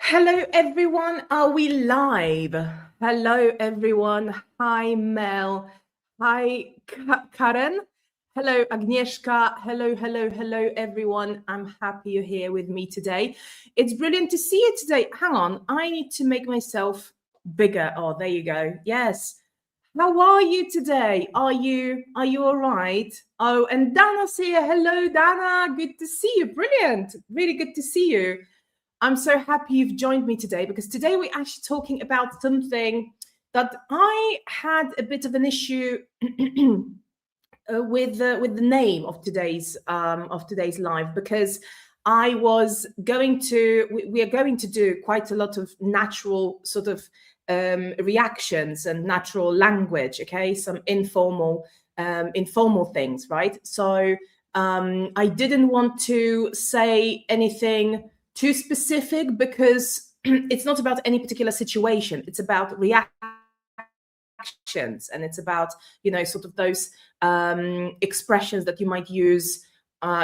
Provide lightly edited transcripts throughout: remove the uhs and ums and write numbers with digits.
Hello, everyone. Are we live? Hello, everyone. Hi, Mel. Hi, Karen. Hello, Agnieszka. Hello, everyone. I'm happy you're here with me today. It's brilliant to see you today. Hang on, I need to make myself bigger. Oh, there you go. Yes. How are you today? Are you all right? Oh, and Dana's here. Hello, Dana. Good to see you. Brilliant. Really good to see you. I'm so happy you've joined me today because today we're actually talking about something that I had a bit of an issue with the name of today's live, because I was going to we are going to do quite a lot of natural sort of reactions and natural language, okay, some informal things, right? So I didn't want to say anything too specific because it's not about any particular situation. It's about reactions, and it's about, sort of those expressions that you might use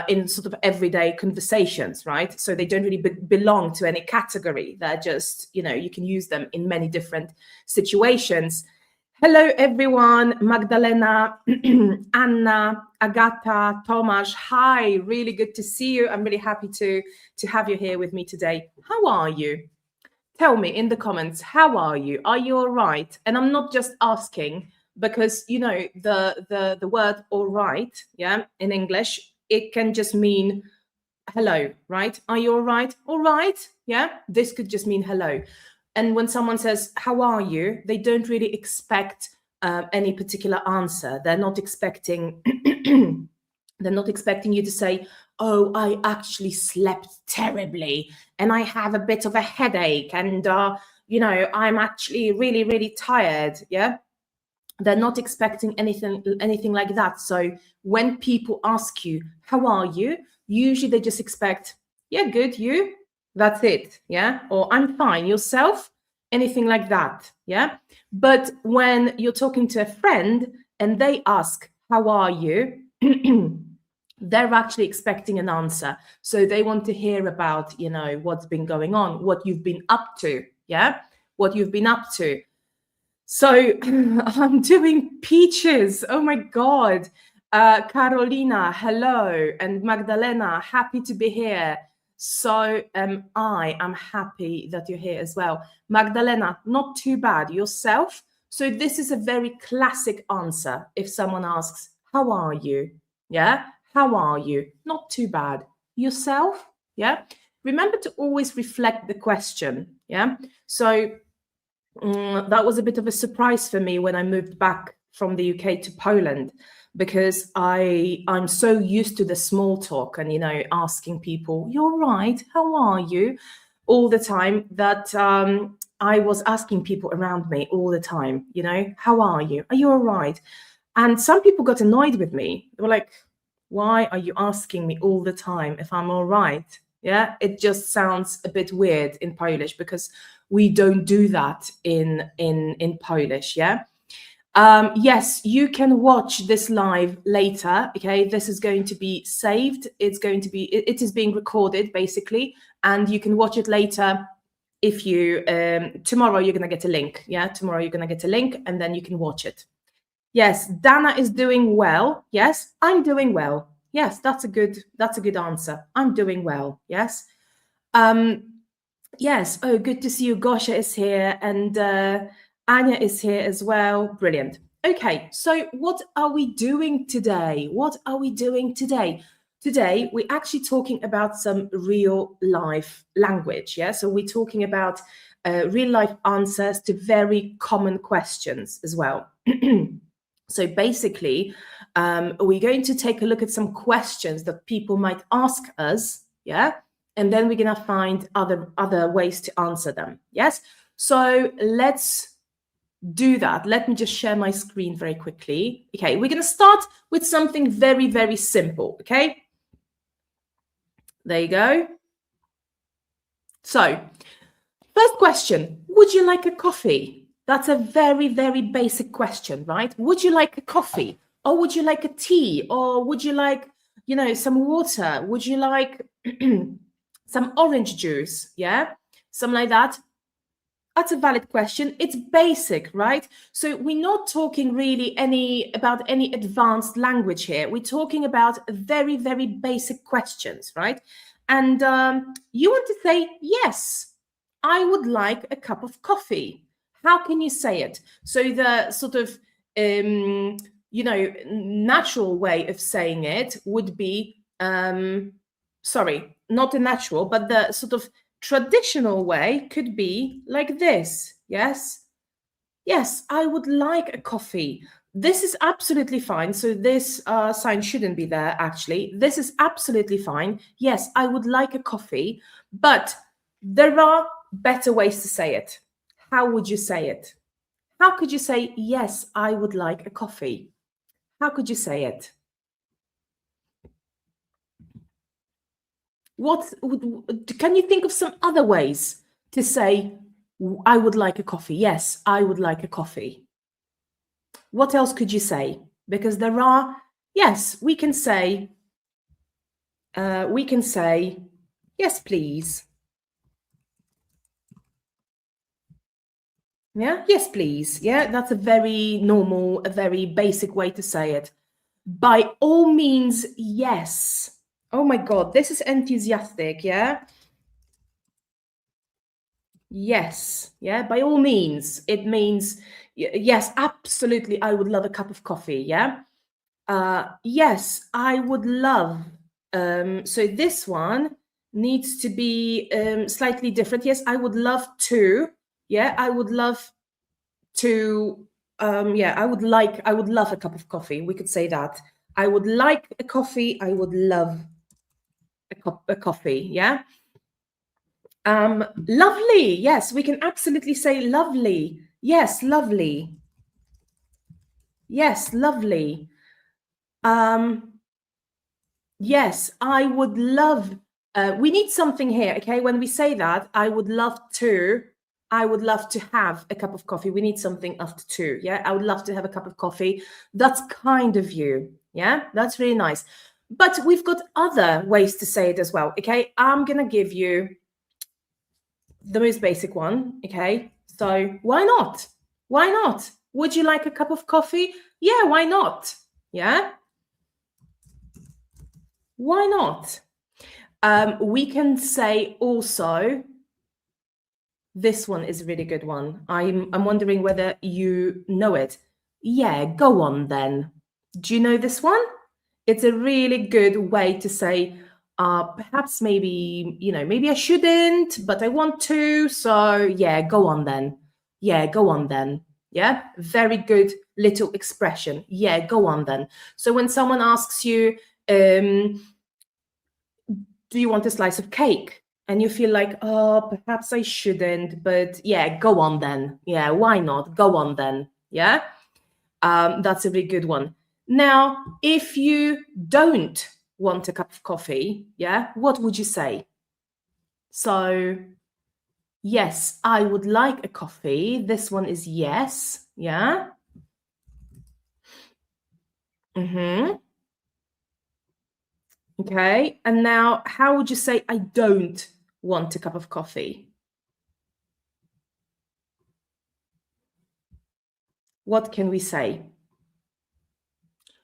in sort of everyday conversations, right? So they don't really belong to any category. They're just, you can use them in many different situations. Hello, everyone. Magdalena, Anna, Agata, Tomasz. Hi, really good to see you. I'm really happy to have you here with me today. How are you? Tell me in the comments, how are you? Are you all right? And I'm not just asking because, the word all right, yeah, in English, it can just mean hello, right? Are you all right? All right, yeah? This could just mean hello. And when someone says, how are you? They don't really expect any particular answer. They're not expecting you to say, oh, I actually slept terribly and I have a bit of a headache and, I'm actually really, really tired. Yeah. They're not expecting anything like that. So when people ask you, how are you? Usually they just expect, yeah, good, you? That's it. Yeah. Or I'm fine. Yourself? Anything like that. Yeah. But when you're talking to a friend and they ask, how are you? They're actually expecting an answer. So they want to hear about, what's been going on, what you've been up to. Yeah. What you've been up to. So I'm doing peaches. Oh my God. Carolina, hello. And Magdalena, happy to be here. So I am happy that you're here as well. Magdalena, not too bad. Yourself? So this is a very classic answer if someone asks, how are you? Yeah? How are you? Not too bad. Yourself? Yeah? Remember to always reflect the question. Yeah? So that was a bit of a surprise for me when I moved back from the UK to Poland, because I'm so used to the small talk and, asking people, you're right, how are you, all the time, that I was asking people around me all the time, how are you all right? And some people got annoyed with me. They were like, why are you asking me all the time if I'm all right? Yeah, it just sounds a bit weird in Polish because we don't do that in Polish. Yeah. Yes, you can watch this live later. Okay, this is going to be saved. It is being recorded basically, and you can watch it later. If you tomorrow you're gonna get a link. Yeah, tomorrow you're gonna get a link, and then you can watch it. Yes, Dana is doing well. Yes, I'm doing well. Yes, that's a good answer. I'm doing well. Yes. Yes. Oh, good to see you. Gosha is here, and Anya is here as well. Brilliant. Okay, so what are we doing today? Today, we're actually talking about some real life language. Yeah, so we're talking about real life answers to very common questions as well. So basically, we're going to take a look at some questions that people might ask us. Yeah. And then we're going to find other ways to answer them. Yes. So let's do that. Let me just share my screen very quickly. Okay. We're going to start with something very, very simple. Okay. There you go. So first question, would you like a coffee? That's a very, very basic question, right? Would you like a coffee? Or would you like a tea? Or would you like, some water? Would you like some orange juice? Yeah. something like that. That's a valid question. It's basic, right? So we're not talking really about any advanced language here. We're talking about very, very basic questions, right? And you want to say, yes, I would like a cup of coffee. How can you say it? So the sort of, natural way of saying it would be, sorry, not the natural, but the sort of traditional way could be like this. Yes. Yes, I would like a coffee. This is absolutely fine. So this sign shouldn't be there, actually. This is absolutely fine. Yes, I would like a coffee. But there are better ways to say it. How would you say it? How could you say, yes, I would like a coffee? How could you say it? Can you think of some other ways to say, I would like a coffee? Yes, I would like a coffee. What else could you say? Because there are, yes, we can say, yes, please. Yeah, yes, please. Yeah, that's a very normal, a very basic way to say it. By all means, yes. Oh my God, this is enthusiastic, yeah? Yes, yeah, by all means. It means, yes, absolutely, I would love a cup of coffee, yeah? Yes, I would love. So this one needs to be slightly different. Yes, I would love to. Yeah, I would love to. I would love a cup of coffee. We could say that. I would like a coffee. I would love a coffee. Yeah. Lovely. Yes, we can absolutely say lovely. Yes, lovely. Yes, lovely. Yes, I would love. We need something here, okay? When we say that, I would love to have a cup of coffee. We need something after two. Yeah, I would love to have a cup of coffee. That's kind of you. Yeah, that's really nice. But we've got other ways to say it as well. Okay, I'm gonna give you the most basic one. Okay, so why not? Why not? Would you like a cup of coffee? Yeah, why not? Yeah, why not? We can say also, this one is a really good one. I'm wondering whether you know it. Yeah, go on then. Do you know this one? It's a really good way to say, perhaps maybe, maybe I shouldn't, but I want to. So yeah, go on then. Yeah, go on then. Yeah, very good little expression. Yeah, go on then. So when someone asks you, do you want a slice of cake? And you feel like, oh, perhaps I shouldn't, but yeah, go on then. Yeah, why not? Go on then. Yeah, that's a really good one. Now, if you don't want a cup of coffee, yeah, what would you say? So, yes, I would like a coffee. This one is yes. Yeah. Mm-hmm. Okay. And now, how would you say I don't want a cup of coffee? What can we say?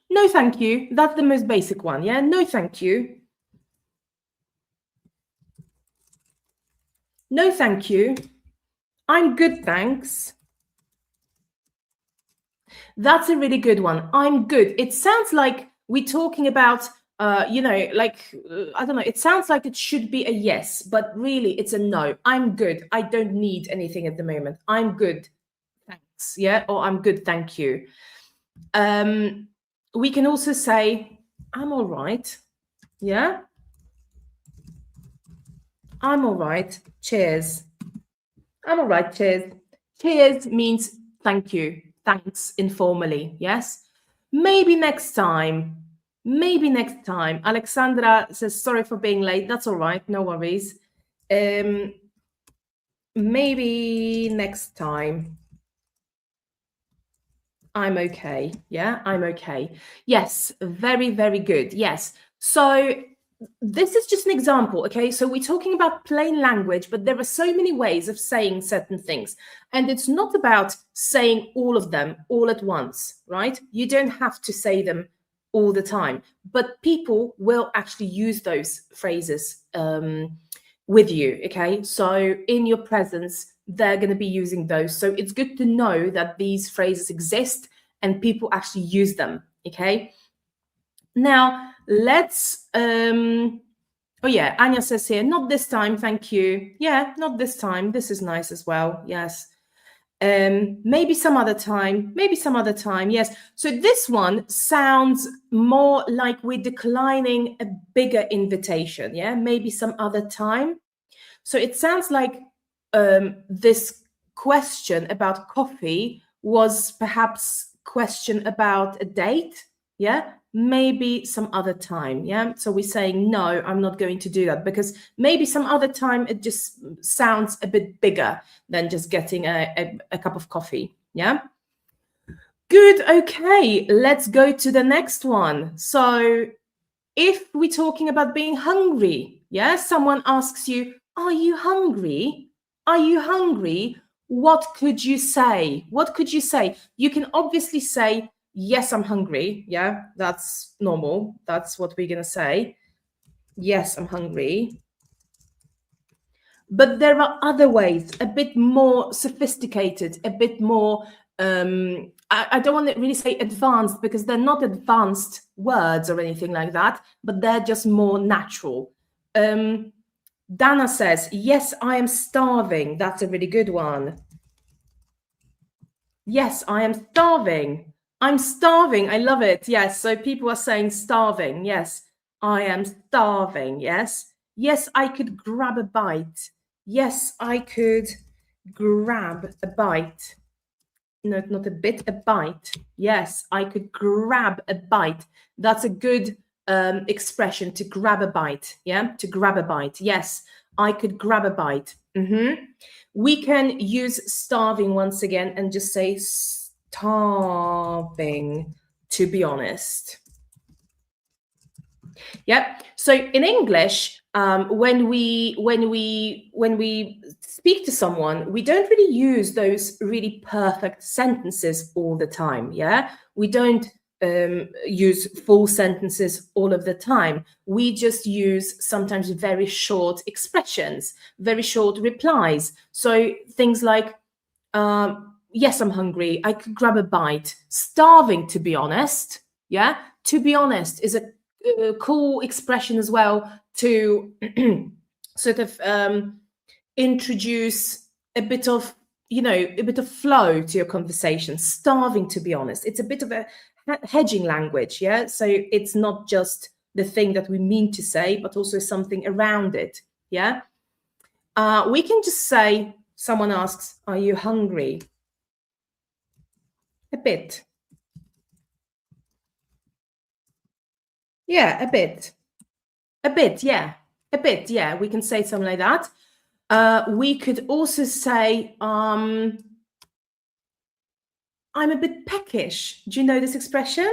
No, thank you. That's the most basic one. Yeah. No, thank you. No, thank you. I'm good, thanks. That's a really good one. I'm good. It sounds like we're talking about, I don't know, it sounds like it should be a yes, but really it's a no. I'm good. I don't need anything at the moment. I'm good. Thanks. Yeah. Or I'm good. Thank you. We can also say, I'm all right. Yeah. I'm all right. Cheers. I'm all right. Cheers. Cheers means thank you. Thanks informally. Yes. Maybe next time. Maybe next time. Alexandra says, sorry for being late. That's all right. No worries. Maybe next time. I'm okay. Yeah, I'm okay. Yes, very, very good. Yes. So this is just an example, okay? So we're talking about plain language, but there are so many ways of saying certain things. And it's not about saying all of them all at once, right? You don't have to say them all the time, but people will actually use those phrases with you, okay? So in your presence, they're going to be using those. So it's good to know that these phrases exist and people actually use them, okay? Now, let's, oh yeah, Anya says here, not this time, thank you. Yeah, not this time. This is nice as well, yes. Maybe some other time, yes. So this one sounds more like we're declining a bigger invitation, yeah? Maybe some other time. So it sounds like this question about coffee was perhaps question about a date, yeah? Maybe some other time, yeah? So we're saying, no, I'm not going to do that, because maybe some other time it just sounds a bit bigger than just getting a cup of coffee, yeah? Good, okay, let's go to the next one. So if we're talking about being hungry, yeah, someone asks you, are you hungry? Are you hungry? What could you say? What could you say? You can obviously say, yes, I'm hungry. Yeah, that's normal. That's what we're going to say. Yes, I'm hungry. But there are other ways, a bit more sophisticated, a bit more, I don't want to really say advanced, because they're not advanced words or anything like that, but they're just more natural. Dana says, yes, I am starving. That's a really good one. Yes, I am starving. I'm starving. I love it. Yes. So people are saying starving. Yes, I am starving. Yes. Yes, I could grab a bite. Yes, I could grab a bite. No, not a bit, a bite. Yes, I could grab a bite. That's a good expression, to grab a bite. Yeah, to grab a bite. Yes, I could grab a bite. We can use starving once again and just say starving, to be honest. Yep. So in English, when we speak to someone, we don't really use those really perfect sentences all the time. Yeah, we don't use full sentences all of the time. We just use sometimes very short expressions, very short replies. So things like, yes, I'm hungry. I could grab a bite. Starving, to be honest. Yeah, to be honest is a cool expression as well, to sort of introduce a bit of, a bit of flow to your conversation. Starving, to be honest, it's a bit of a hedging language, yeah? So it's not just the thing that we mean to say, but also something around it, yeah? We can just say, someone asks, are you hungry? A bit. Yeah, a bit. A bit, yeah. A bit, yeah. We can say something like that. We could also say, I'm a bit peckish. Do you know this expression?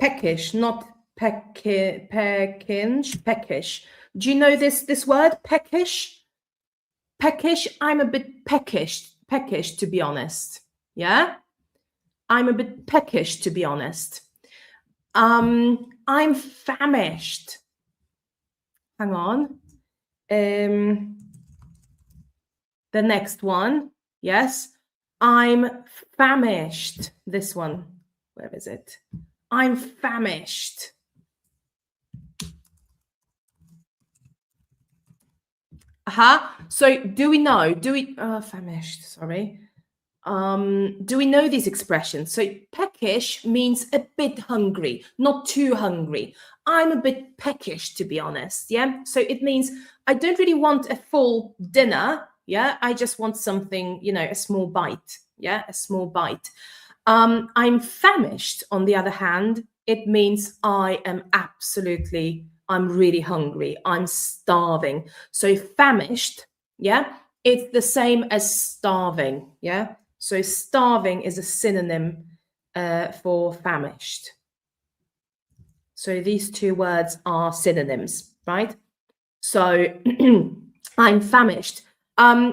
Peckish, not peckish, peckish. Do you know this word, peckish? Peckish, I'm a bit peckish, to be honest. Yeah? I'm a bit peckish, to be honest. I'm famished. Hang on. The next one, yes. I'm famished. This one, where is it? I'm famished. So do we know? Famished, sorry. Do we know these expressions? So peckish means a bit hungry, not too hungry. I'm a bit peckish, to be honest. Yeah. So it means I don't really want a full dinner. Yeah. I just want something, a small bite. Yeah. A small bite. I'm famished, on the other hand. It means I'm really hungry. I'm starving. So famished, yeah, it's the same as starving, yeah? So starving is a synonym for famished. So these two words are synonyms, right? So I'm famished.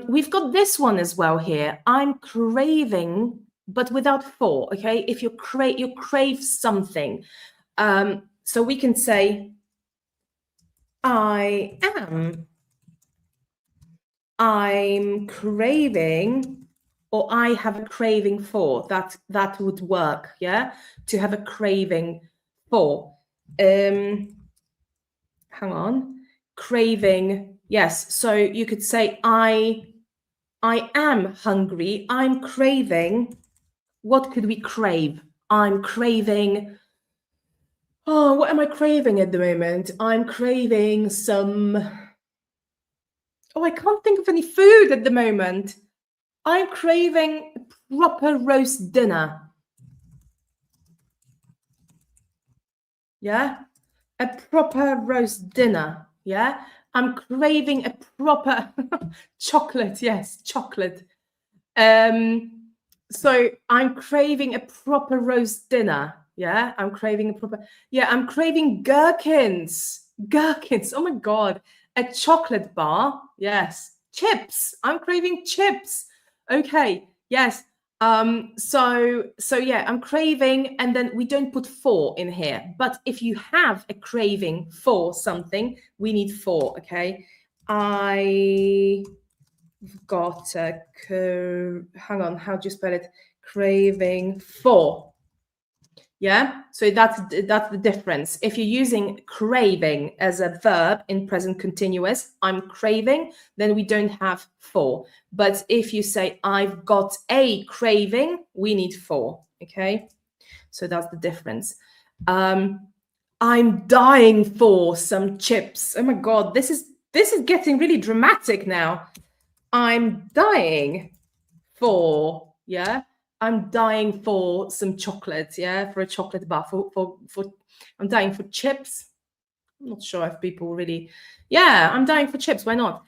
We've got this one as well here. I'm craving, but without for, okay? If you crave something. So we can say, I'm craving, or I have a craving for. That would work, yeah? To have a craving for. Hang on. Craving, yes. So you could say, I am hungry. I'm craving. What could we crave? I'm craving. Oh, what am I craving at the moment? I'm craving some. Oh, I can't think of any food at the moment. I'm craving a proper roast dinner. Yeah? A proper roast dinner. Yeah? I'm craving a proper chocolate. Yes, chocolate. So I'm craving a proper roast dinner. Yeah? I'm craving a proper. Yeah, I'm craving gherkins. Gherkins. Oh my God. A chocolate bar. Yes. Chips. I'm craving chips. Okay. Yes. So yeah, I'm craving, and then we don't put for in here. But if you have a craving for something, we need for, okay? I got a hang on, how do you spell it? Craving for. Yeah, so that's the difference. If you're using craving as a verb in present continuous, I'm craving, then we don't have for. But if you say I've got a craving, we need for. Okay, so that's the difference. I'm dying for some chips. Oh my God, this is getting really dramatic now. I'm dying for, yeah, I'm dying for some chocolate, yeah, for a chocolate bar, for I'm dying for chips. I'm not sure if people really, yeah, I'm dying for chips. Why not?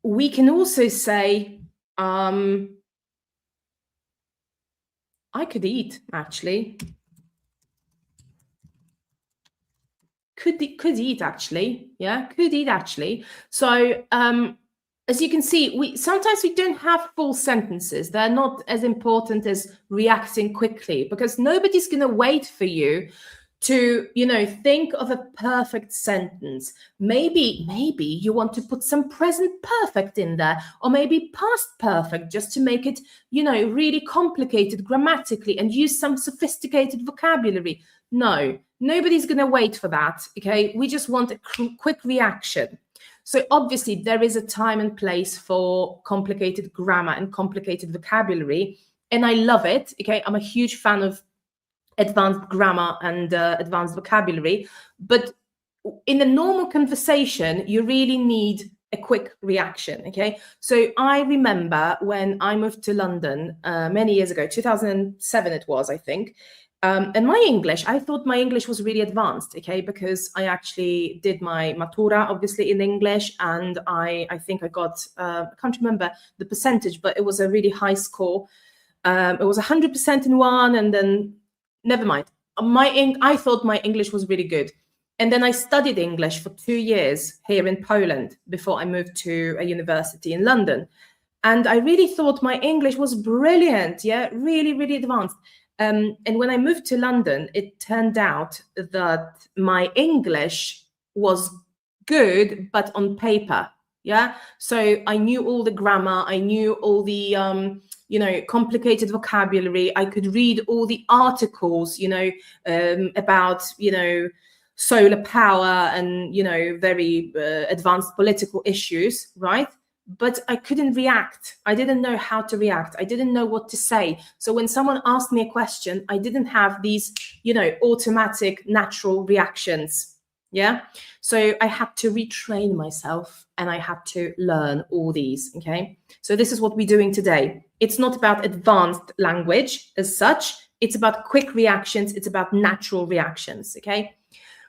We can also say, I could eat, actually. Could eat, actually. Yeah, could eat, actually. So as you can see, we sometimes don't have full sentences. They're not as important as reacting quickly, because nobody's going to wait for you to, think of a perfect sentence. Maybe you want to put some present perfect in there, or maybe past perfect, just to make it, really complicated grammatically and use some sophisticated vocabulary. No, nobody's going to wait for that. Okay, we just want a quick reaction. So obviously there is a time and place for complicated grammar and complicated vocabulary, and I love it. Okay, I'm a huge fan of advanced grammar and advanced vocabulary, but in a normal conversation, you really need a quick reaction. Okay, so I remember when I moved to London many years ago, 2007 it was, I think. And my English, I thought my English was really advanced, okay, because I actually did my matura, obviously, in English, and I think I got, I can't remember the percentage, but it was a really high score. It was 100% in one, and then, never mind. I thought my English was really good. And then I studied English for 2 years here in Poland before I moved to a university in London. And I really thought my English was brilliant, yeah, really, really advanced. And when I moved to London, it turned out that my English was good, but on paper, yeah. So I knew all the grammar, I knew all the complicated vocabulary. I could read all the articles, about solar power and very advanced political issues, right? But I couldn't react. I didn't know how to react. I didn't know what to say. So when someone asked me a question, I didn't have these, automatic, natural reactions. Yeah. So I had to retrain myself, and I had to learn all these. Okay. So this is what we're doing today. It's not about advanced language as such. It's about quick reactions. It's about natural reactions. Okay.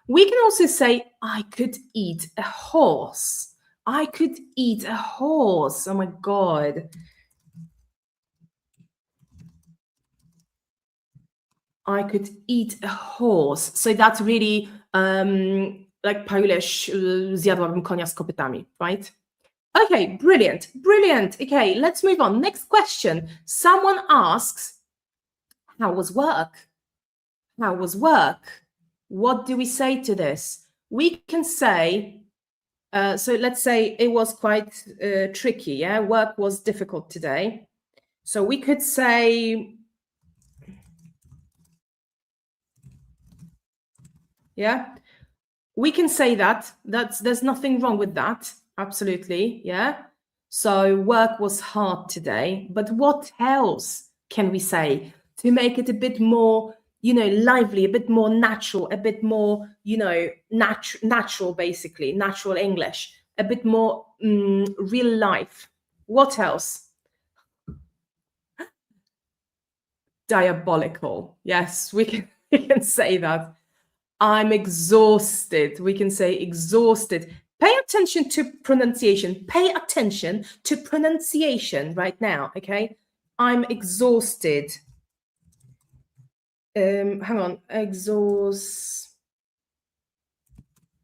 We can also say, I could eat a horse. I could eat a horse. Oh my God. I could eat a horse. So that's really like Polish, zjadłabym konia z kopytami, right? Okay, brilliant, brilliant. Okay, let's move on. Next question. Someone asks, how was work? How was work? What do we say to this? We can say, so let's say it was quite tricky, yeah? Work was difficult today. So we could say, yeah, we can say that. There's nothing wrong with that. Absolutely, yeah. So work was hard today, but what else can we say to make it a bit more, lively, a bit more natural, a bit more, natural, basically, natural English, a bit more real life? What else? Diabolical. Yes, we can say that. I'm exhausted. We can say exhausted. Pay attention to pronunciation. Pay attention to pronunciation right now, okay? I'm exhausted. Hang on.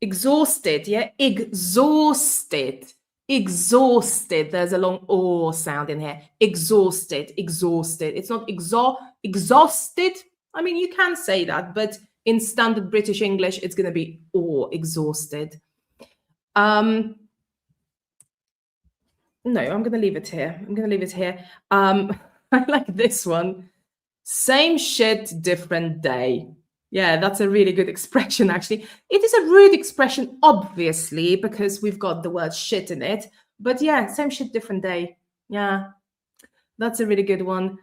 Exhausted, yeah? Exhausted. Exhausted. There's a long O sound in here. Exhausted. Exhausted. It's not exhausted. I mean, you can say that, but in standard British English, it's going to be exhausted. No, I'm going to leave it here. I'm going to leave it here. I like this one. Same shit, different day. Yeah, that's a really good expression, actually. It is a rude expression, obviously, because we've got the word shit in it. But yeah, same shit, different day. Yeah, that's a really good one.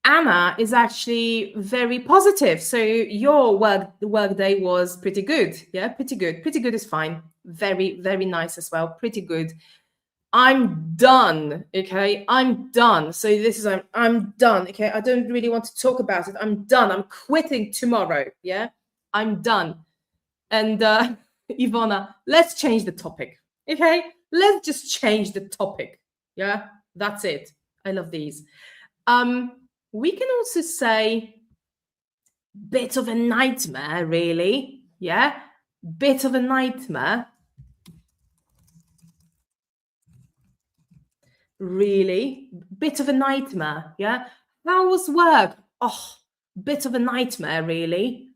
Anna is actually very positive. So your work day was pretty good. Yeah, pretty good. Pretty good is fine. Very, very nice as well. Pretty good. I'm done. Okay, I'm done. So this is I'm done. Okay, I don't really want to talk about it. I'm done. I'm quitting tomorrow. Yeah, I'm done. And Ivona, let's change the topic. Okay, let's just change the topic. Yeah, that's it. I love these. We can also say bit of a nightmare, really. Yeah, bit of a nightmare. Really, bit of a nightmare. Yeah, how was work? Oh, bit of a nightmare, really.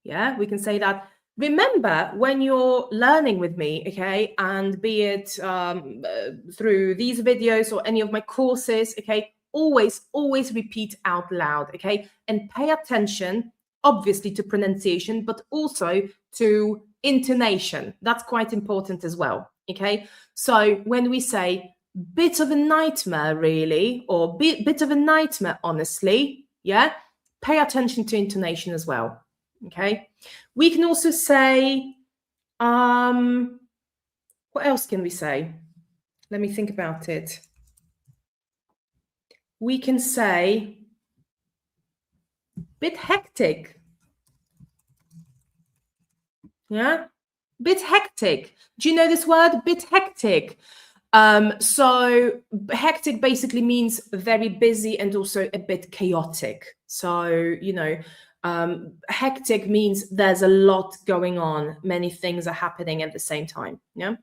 Yeah, we can say that. Remember, when you're learning with me, okay, and be it through these videos or any of my courses, okay, always repeat out loud, okay, and pay attention, obviously, to pronunciation, but also to intonation. That's quite important as well, okay? So when we say bit of a nightmare, really, or bit of a nightmare, honestly, yeah, pay attention to intonation as well, okay? We can also say, what else can we say? Let me think about it. We can say bit hectic. Yeah, bit hectic. Do you know this word? Bit hectic. So hectic basically means very busy and also a bit chaotic. So, hectic means there's a lot going on. Many things are happening at the same time. Yeah.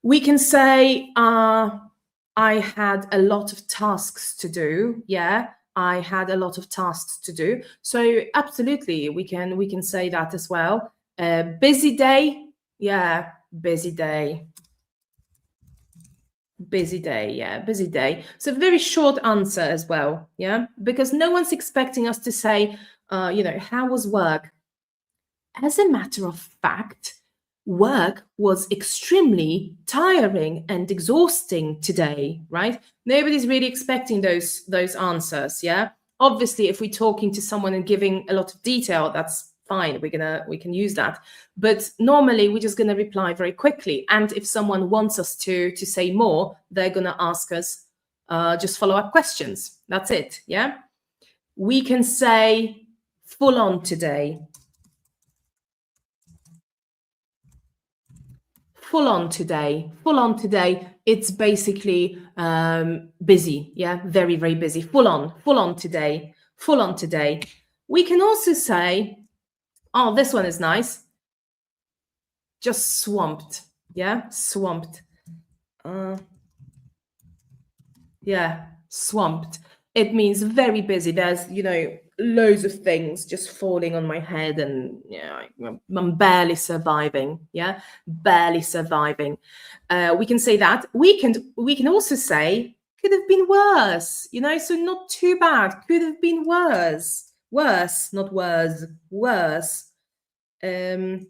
We can say, I had a lot of tasks to do. Yeah. I had a lot of tasks to do. So absolutely, we can say that as well. Busy day. Yeah. Busy day. Busy day, yeah, busy day. So very short answer as well, yeah, because no one's expecting us to say, how was work? As a matter of fact, work was extremely tiring and exhausting today, right? Nobody's really expecting those answers, yeah. Obviously, if we're talking to someone and giving a lot of detail, that's fine. We can use that. But normally we're just gonna reply very quickly. And if someone wants us to say more, they're gonna ask us just follow-up questions. That's it. Yeah. We can say full on today. Full on today. Full on today. It's basically busy. Yeah. Very, very busy. Full on today. full on today. We can also say, oh, this one is nice, just swamped. Yeah, swamped. Yeah, swamped. It means very busy. There's, loads of things just falling on my head, and I'm barely surviving. Yeah, barely surviving. We can say that. We can also say could have been worse. So not too bad. Could have been worse. Worse, not worse. Worse. Yeah,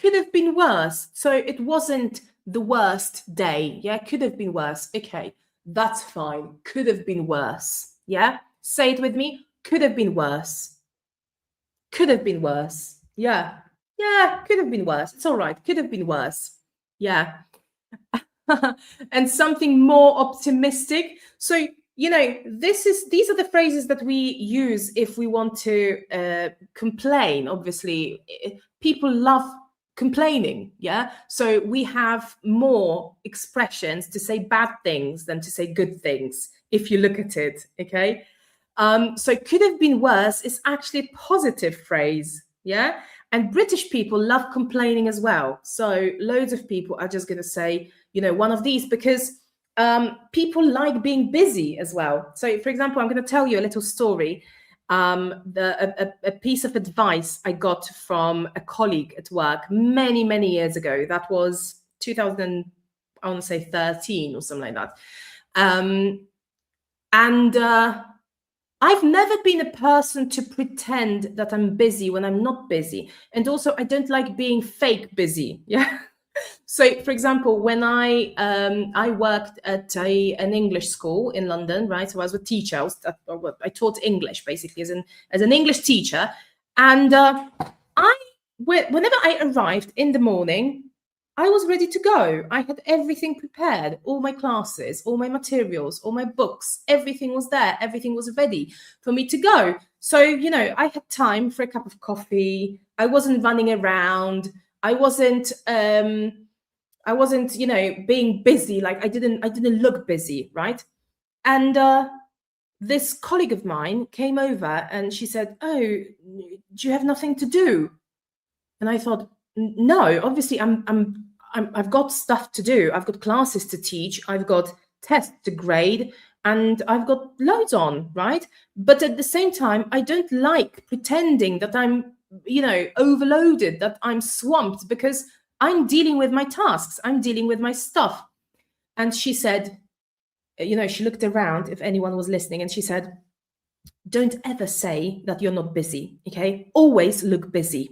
could have been worse. So it wasn't the worst day. Yeah, could have been worse. Okay, that's fine. Could have been worse. Yeah, say it with me. Could have been worse. Could have been worse. Yeah, yeah, could have been worse. It's all right. Could have been worse. Yeah. And something more optimistic. So these are the phrases that we use if we want to complain. Obviously, people love complaining. Yeah, so we have more expressions to say bad things than to say good things, if you look at it. Okay, so could have been worse is actually a positive phrase. Yeah, and British people love complaining as well. So loads of people are just going to say one of these, because people like being busy as well. So, for example, I'm going to tell you a little story. A piece of advice I got from a colleague at work many, many years ago. That was 2000, I want to say 13 or something like that. And I've never been a person to pretend that I'm busy when I'm not busy. And also, I don't like being fake busy. Yeah. So, for example, when I worked at an English school in London, right? So I was a teacher. I taught English basically as an English teacher, and whenever I arrived in the morning, I was ready to go. I had everything prepared, all my classes, all my materials, all my books, everything was there. Everything was ready for me to go. So, I had time for a cup of coffee. I wasn't running around. I wasn't, being busy. Like I didn't look busy, right? And this colleague of mine came over and she said, "Oh, do you have nothing to do?" And I thought, no, obviously I've got stuff to do. I've got classes to teach. I've got tests to grade, and I've got loads on, right? But at the same time, I don't like pretending that I'm, overloaded, that I'm swamped, because I'm dealing with my tasks. I'm dealing with my stuff. And she said, she looked around if anyone was listening, and she said, "Don't ever say that you're not busy, okay? Always look busy."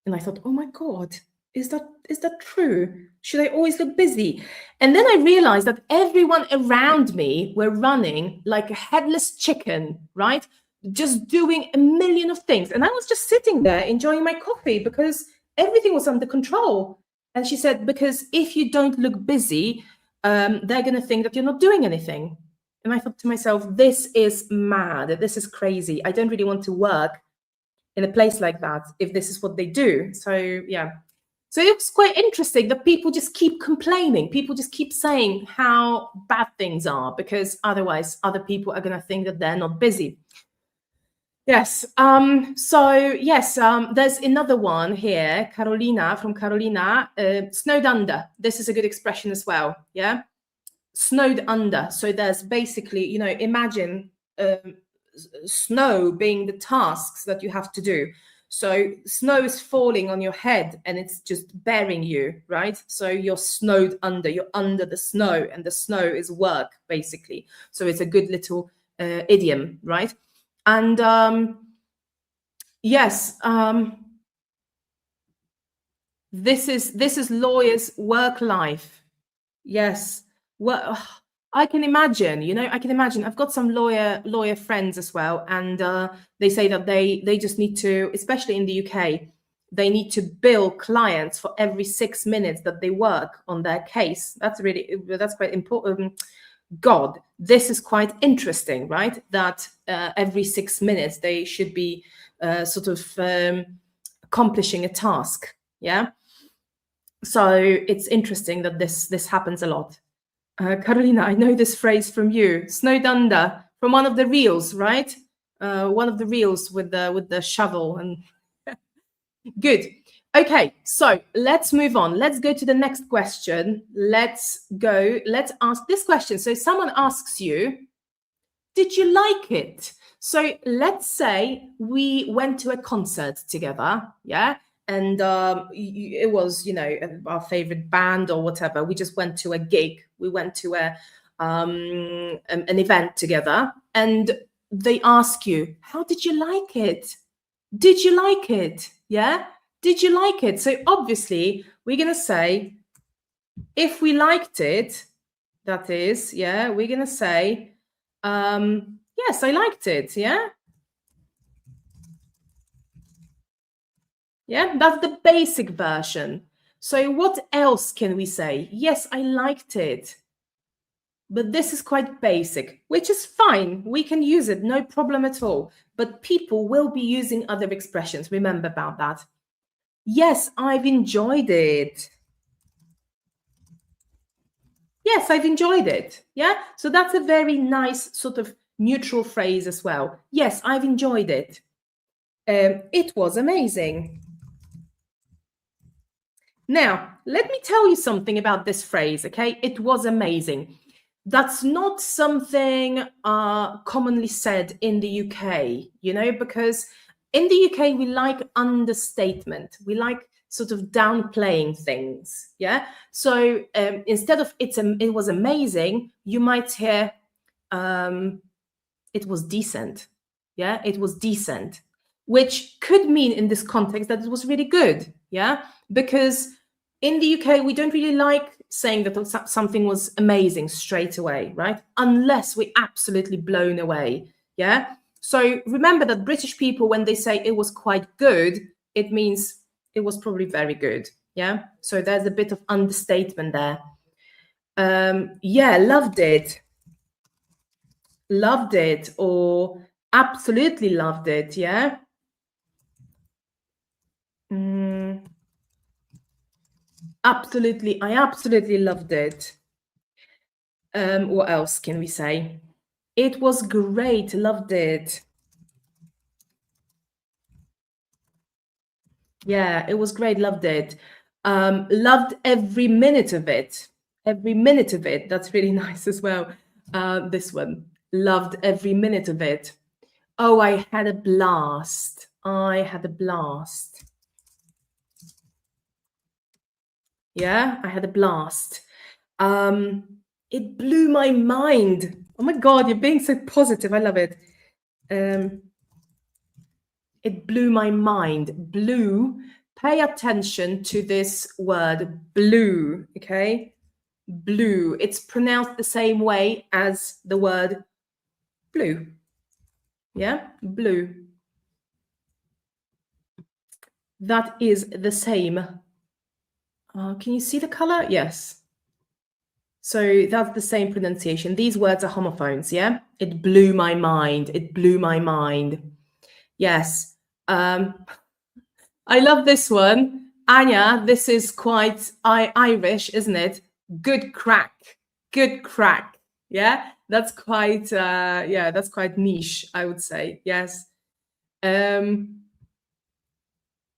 And I thought, oh my God, is that true? Should I always look busy? And then I realized that everyone around me were running like a headless chicken, right? Just doing a million of things. And I was just sitting there enjoying my coffee because everything was under control. And she said, because if you don't look busy, they're going to think that you're not doing anything. And I thought to myself, this is mad. This is crazy. I don't really want to work in a place like that if this is what they do. So yeah, so it's quite interesting that people just keep complaining. People just keep saying how bad things are, because otherwise other people are going to think that they're not busy. Yes. So yes, there's another one here, Carolina from Carolina. Snowed under. This is a good expression as well. Yeah, snowed under. So there's basically, imagine snow being the tasks that you have to do. So snow is falling on your head and it's just burying you, right? So you're snowed under, you're under the snow, and the snow is work, basically. So it's a good little idiom, right? And yes, this is lawyers' work life. Yes. Well, I can imagine, I've got some lawyer friends as well, and they say that they just need to, especially in the UK, they need to bill clients for every 6 minutes that they work on their case. That's quite important. God, this is quite interesting, right? That every 6 minutes they should be sort of accomplishing a task. Yeah. So it's interesting that this happens a lot. Carolina, I know this phrase from you. Snowed under, from one of the reels, right? One of the reels with the shovel. And good. Okay, so let's move on. Let's go to the next question. Let's ask this question. So someone asks you, did you like it? So let's say we went to a concert together, yeah? And it was, our favorite band or whatever. We just went to a gig. We went to an event together, and they ask you, how did you like it? Did you like it? Yeah? Did you like it? So obviously, we're going to say, if we liked it, that is, yeah, we're going to say, yes, I liked it. Yeah. Yeah, that's the basic version. So what else can we say? Yes, I liked it. But this is quite basic, which is fine. We can use it, no problem at all. But people will be using other expressions. Remember about that. Yes, I've enjoyed it. Yes, I've enjoyed it. Yeah. So that's a very nice sort of neutral phrase as well. Yes, I've enjoyed it. It was amazing. Now, let me tell you something about this phrase, okay? It was amazing. That's not something commonly said in the UK, because in the UK, we like understatement. We like sort of downplaying things, yeah? So instead of it was amazing, you might hear it was decent, yeah? It was decent, which could mean in this context that it was really good, yeah? Because in the UK, we don't really like saying that something was amazing straight away, right? Unless we're absolutely blown away, yeah? So remember that British people, when they say it was quite good, it means it was probably very good, yeah? So there's a bit of understatement there. Yeah, loved it. Loved it, or absolutely loved it, yeah? I absolutely loved it. What else can we say? It was great, loved it. Yeah, it was great, loved it. Loved every minute of it. Every minute of it. That's really nice as well. This one. Loved every minute of it. Oh, I had a blast. I had a blast. Yeah, I had a blast. It blew my mind. Oh my God, you're being so positive. I love it. It blew my mind. Blew. Pay attention to this word, blew, okay? Blue. It's pronounced the same way as the word blue. Yeah, blue. That is the same. Can you see the color? Yes. So that's the same pronunciation. These words are homophones, yeah? It blew my mind. It blew my mind. Yes. I love this one. Anya, this is quite Irish, isn't it? Good crack. Good crack. Yeah, that's quite that's quite niche, I would say. Yes.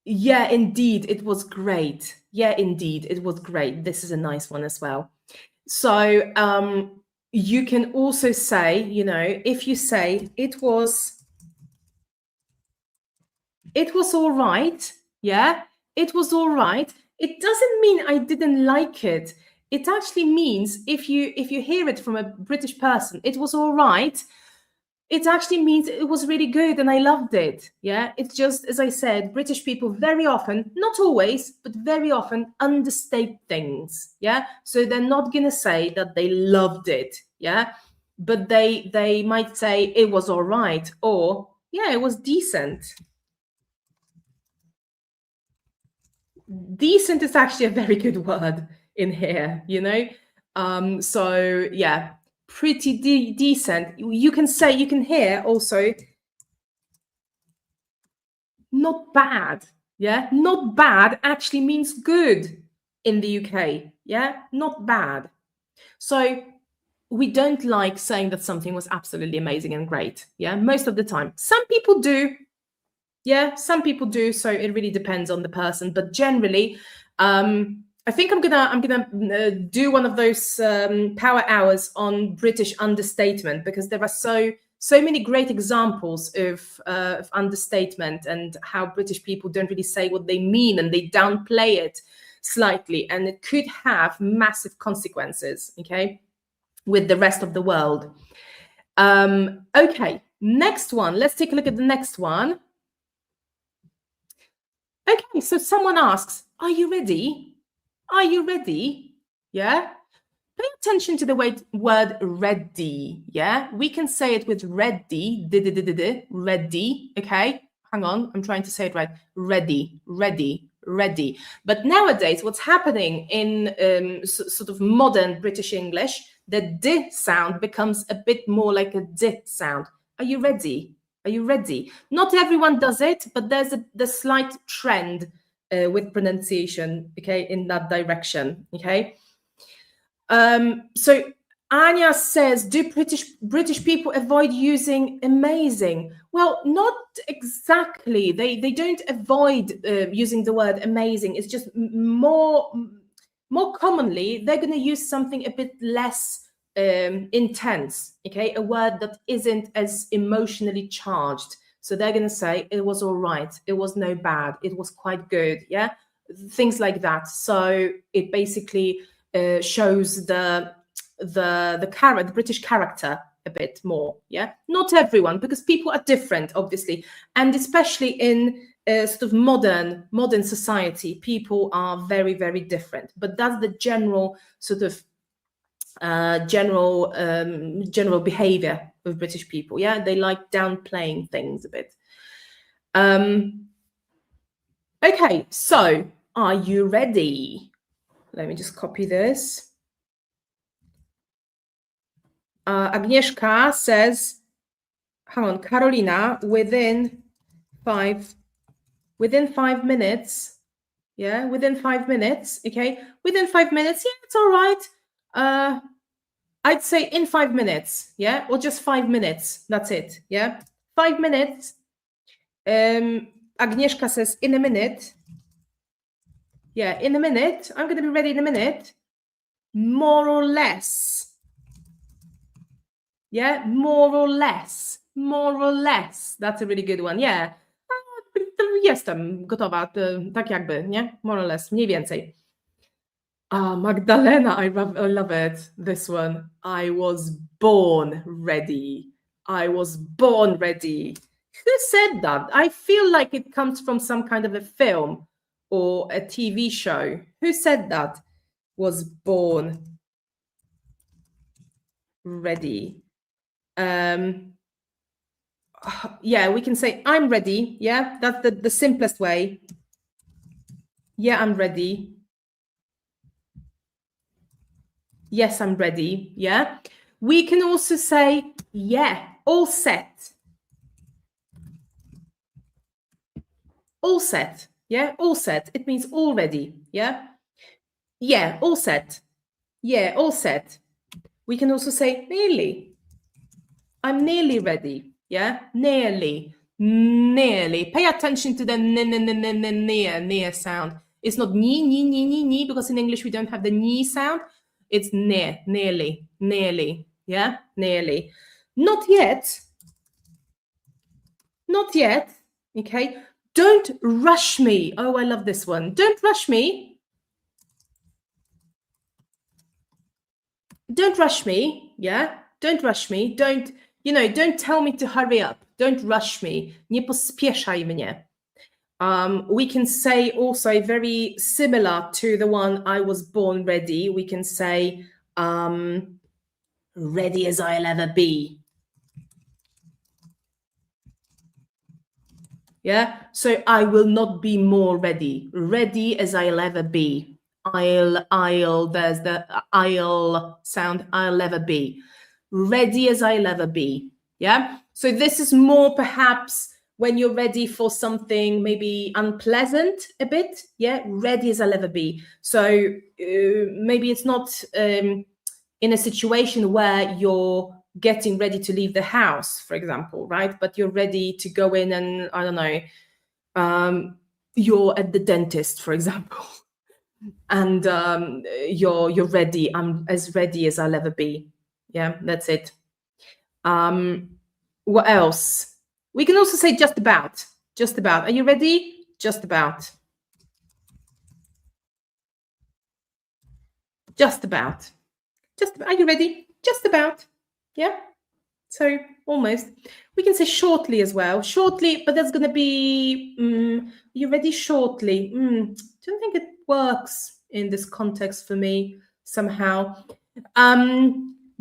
Yeah, indeed, it was great. Yeah, indeed, it was great. This is a nice one as well. So you can also say, if you say it was all right, yeah, it was all right. It doesn't mean I didn't like it. It actually means if you hear it from a British person, it was all right. It actually means it was really good and I loved it. Yeah, it's just, as I said, British people very often, not always, but very often understate things. Yeah, so they're not gonna say that they loved it. Yeah, but they might say it was all right, or yeah, it was decent. Decent is actually a very good word in here, so yeah, pretty decent. You can hear also not bad. Yeah, not bad actually means good in the UK. Yeah, not bad. So we don't like saying that something was absolutely amazing and great. Yeah, most of the time. Some people do. Yeah, some people do. So it really depends on the person. But generally, I think I'm gonna do one of those power hours on British understatement, because there are so many great examples of understatement and how British people don't really say what they mean, and they downplay it slightly, and it could have massive consequences. Okay, with the rest of the world. Okay, next one. Let's take a look at the next one. Okay, so someone asks, are you ready? Are you ready? Yeah. Pay attention to the word ready. Yeah. We can say it with ready, ready. Okay. Hang on. I'm trying to say it right. Ready, ready, ready. But nowadays, what's happening in sort of modern British English, the D sound becomes a bit more like a D sound. Are you ready? Are you ready? Not everyone does it, but there's the slight trend with pronunciation, okay, in that direction, okay? So Anya says, do British people avoid using amazing? Well, not exactly. They don't avoid using the word amazing. It's just more commonly they're going to use something a bit less intense. Okay, a word that isn't as emotionally charged. So they're going to say it was all right, it was no bad, it was quite good. Yeah, things like that. So it basically shows the British character a bit more. Yeah, not everyone, because people are different, obviously, and especially in sort of modern society, people are very, very different. But that's the general sort of general behavior of British people. Yeah, they like downplaying things a bit. Okay, so are you ready? Let me just copy this. Agnieszka says, hang on, Carolina, within 5 minutes. Yeah, within 5 minutes. Okay, within 5 minutes. Yeah, it's all right. I'd say in 5 minutes. Yeah, or just 5 minutes. That's it. Yeah, 5 minutes. Agnieszka says in a minute. Yeah, in a minute. I'm going to be ready in a minute. More or less. Yeah, more or less. More or less. That's a really good one. Yeah. Jestem gotowa, tak jakby, nie? More or less, mniej więcej. Magdalena, I love it. This one. I was born ready. I was born ready. Who said that? I feel like it comes from some kind of a film or a TV show. Who said that? Was born ready. Yeah, we can say I'm ready. Yeah, that's the simplest way. Yeah, I'm ready. Yes, I'm ready. Yeah. We can also say, yeah, all set. All set. Yeah, all set. It means all ready. Yeah. Yeah, all set. Yeah, all set. We can also say nearly. I'm nearly ready. Yeah, nearly. Nearly. Pay attention to the near sound. It's not ni, because in English we don't have the ni sound. It's nearly, nearly. Yeah, nearly. Not yet. Not yet. Okay. Don't rush me. Oh, I love this one. Don't rush me. Don't rush me. Yeah. Don't rush me. Don't tell me to hurry up. Don't rush me. Nie pospieszaj mnie. We can say also very similar to the one I was born ready. We can say ready as I'll ever be. Yeah. So I will not be more ready. Ready as I'll ever be. There's the I'll sound. I'll ever be. Ready as I'll ever be. Yeah. So this is more perhaps when you're ready for something maybe unpleasant a bit. Yeah. Ready as I'll ever be. So maybe it's not in a situation where you're getting ready to leave the house, for example, right? But you're ready to go in and, I don't know, you're at the dentist, for example, and you're ready. I'm as ready as I'll ever be. Yeah, that's it. What else? We can also say just about. Just about. Are you ready? Just about. Just about. Just about. Are you ready? Just about. Yeah. So almost. We can say shortly as well. Shortly, but that's going to be, you ready shortly? Don't think it works in this context for me somehow.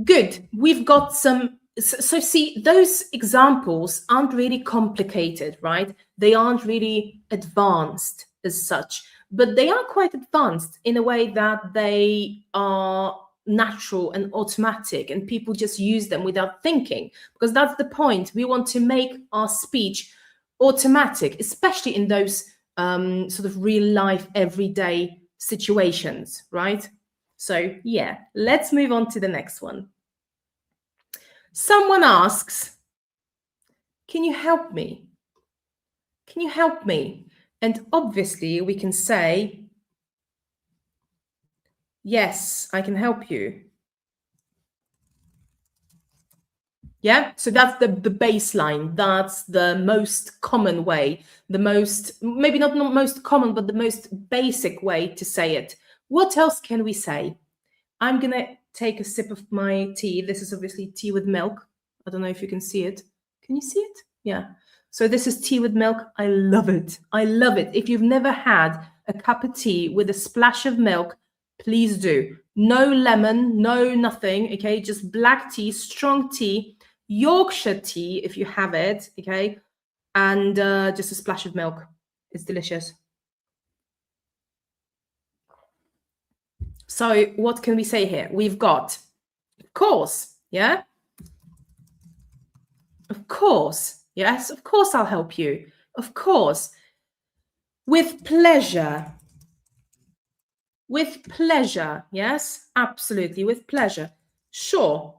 Good. We've got some. So see, those examples aren't really complicated, right? They aren't really advanced as such, but they are quite advanced in a way that they are natural and automatic, and people just use them without thinking, because that's the point. We want to make our speech automatic, especially in those sort of real life, everyday situations, right? So yeah, let's move on to the next one. Someone asks, can you help me? Can you help me? And obviously we can say, yes, I can help you. Yeah, so that's the baseline. That's the most common way, the most, maybe not most common, but the most basic way to say it. What else can we say? I'm going to take a sip of my tea. This is obviously tea with milk. I don't know if you can see it. Can you see it? Yeah. So this is tea with milk. I love it. I love it. If you've never had a cup of tea with a splash of milk, please do. No lemon, no nothing, okay? Just black tea, strong tea, Yorkshire tea if you have it, okay? And just a splash of milk. It's delicious. So what can we say here? We've got, of course, yeah? Of course, yes, of course I'll help you. Of course. With pleasure. With pleasure, yes, absolutely, with pleasure. Sure.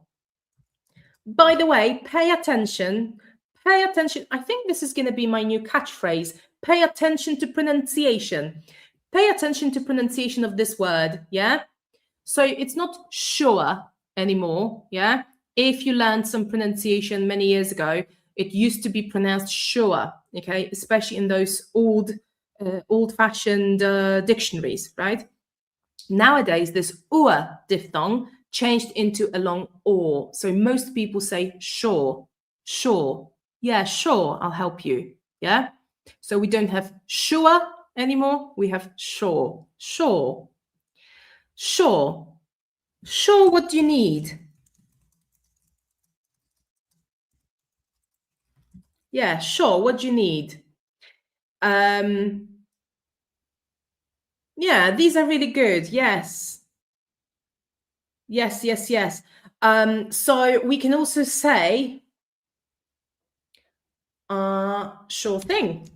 By the way, pay attention. Pay attention. I think this is going to be my new catchphrase. Pay attention to pronunciation. Pay attention to pronunciation of this word, yeah? So it's not sure anymore, yeah? If you learned some pronunciation many years ago, it used to be pronounced sure, okay? Especially in those old-fashioned dictionaries, right? Nowadays, this ua diphthong changed into a long or. So most people say sure, sure. Yeah, sure, I'll help you. Yeah? So we don't have sure anymore. We have sure, sure, sure. Sure, what do you need? Yeah, sure, what do you need? Yeah, these are really good. Yes. Yes, yes, yes. So we can also say, sure thing.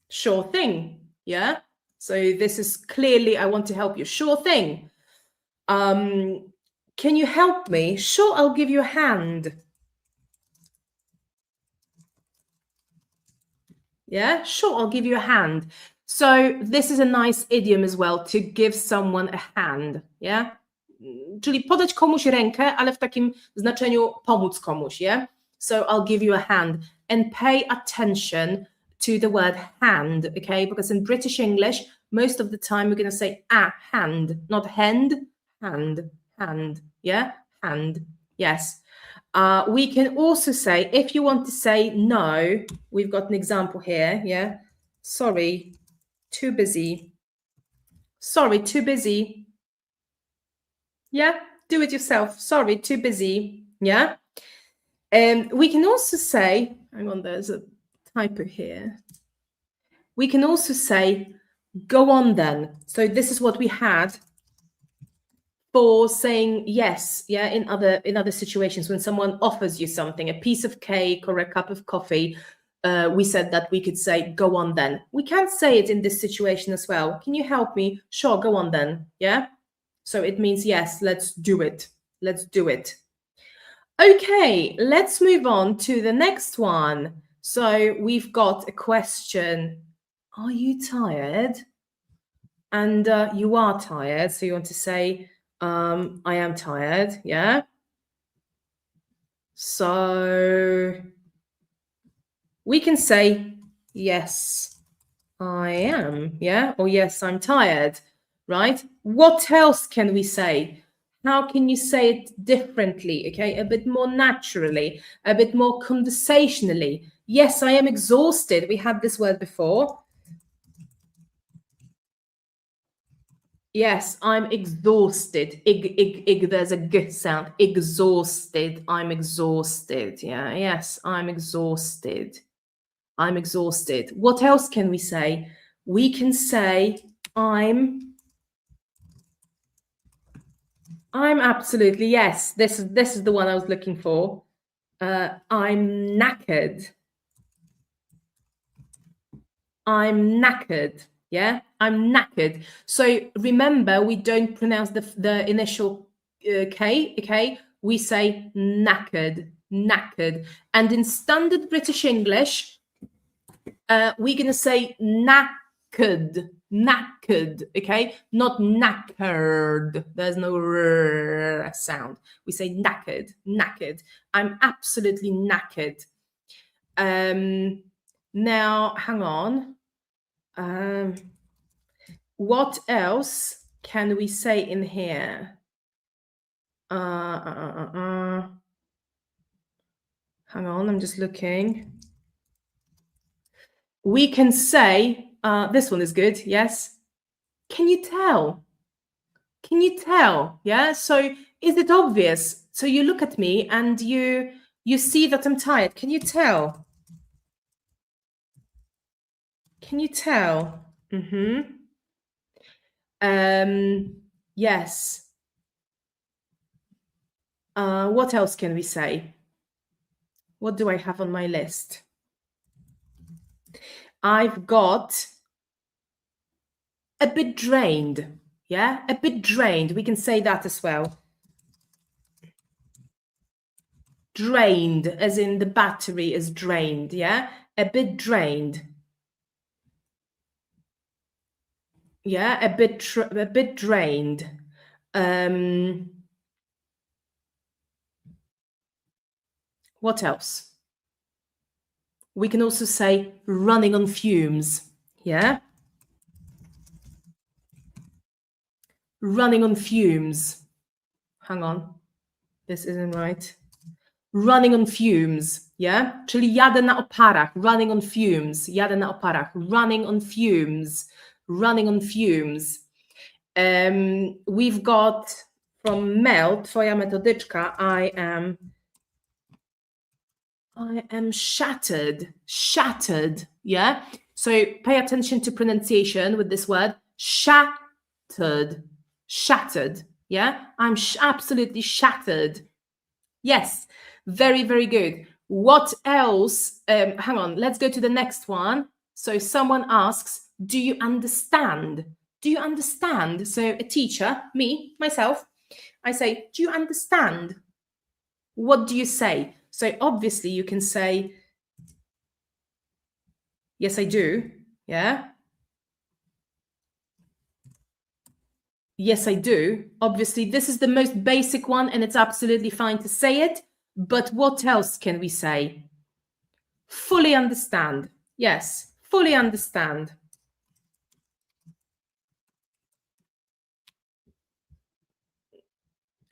Sure thing. Yeah. So this is clearly, I want to help you. Sure thing. Can you help me? Sure, I'll give you a hand. Yeah, sure, I'll give you a hand. So this is a nice idiom as well, to give someone a hand. Yeah. Czyli podać komuś rękę, ale w takim znaczeniu pomóc komuś, yeah? So I'll give you a hand. And pay attention to the word hand, okay? Because in British English, most of the time we're going to say a hand, not hand, hand, hand, yeah? Hand, yes. We can also say, if you want to say no, we've got an example here, yeah? Sorry, too busy. Sorry, too busy. Yeah, do it yourself. Sorry, too busy. Yeah. We can also say, hang on, there's a typo here. We can also say, go on then. So this is what we had for saying yes, yeah, in other situations when someone offers you something, a piece of cake or a cup of coffee. We said that we could say, go on then. We can't say it in this situation as well. Can you help me? Sure, go on then. Yeah. So it means, yes, let's do it. Let's do it. Okay, let's move on to the next one. So we've got a question. Are you tired? And you are tired. So you want to say, I am tired. Yeah. So we can say, yes, I am. Yeah. Or yes, I'm tired. Right. What else can we say? How can you say it differently? Okay. A bit more naturally, a bit more conversationally. Yes, I am exhausted. We had this word before. Yes, I'm exhausted. There's a g sound. Exhausted. I'm exhausted. Yeah. Yes, I'm exhausted. I'm exhausted. What else can we say? We can say I'm absolutely, yes. This is the one I was looking for. I'm knackered. I'm knackered. Yeah, I'm knackered. So remember, we don't pronounce the initial K, okay? We say knackered, knackered. And in standard British English, we're going to say knackered, knackered, okay? Not knackered. There's no r sound. We say knackered, knackered. I'm absolutely knackered. Now, hang on. What else can we say in here? Hang on, I'm just looking. We can say, this one is good, yes. Can you tell? Can you tell? Yeah, so is it obvious? So you look at me and you see that I'm tired. Can you tell? Can you tell? Yes. What else can we say? What do I have on my list? I've got a bit drained. Yeah, a bit drained. We can say that as well. Drained, as in the battery is drained. Yeah, a bit drained. Yeah, a bit drained. What else? We can also say running on fumes. Yeah, running on fumes. Hang on, this isn't right. Running on fumes, yeah? Czyli jadę na oparach, running on fumes, jadę na oparach, running on fumes, running on fumes. We've got from Mel, twoja metodyczka, I am shattered, shattered, yeah? So pay attention to pronunciation with this word, shattered, shattered, yeah? I'm absolutely shattered. Yes, very, very good. What else? Hang on, let's go to the next one. So someone asks, do you understand? Do you understand? So a teacher, me, myself, I say, do you understand? What do you say? So obviously you can say, yes, I do. Yeah. Yes, I do. Obviously, this is the most basic one and it's absolutely fine to say it. But what else can we say? Fully understand. Yes, fully understand.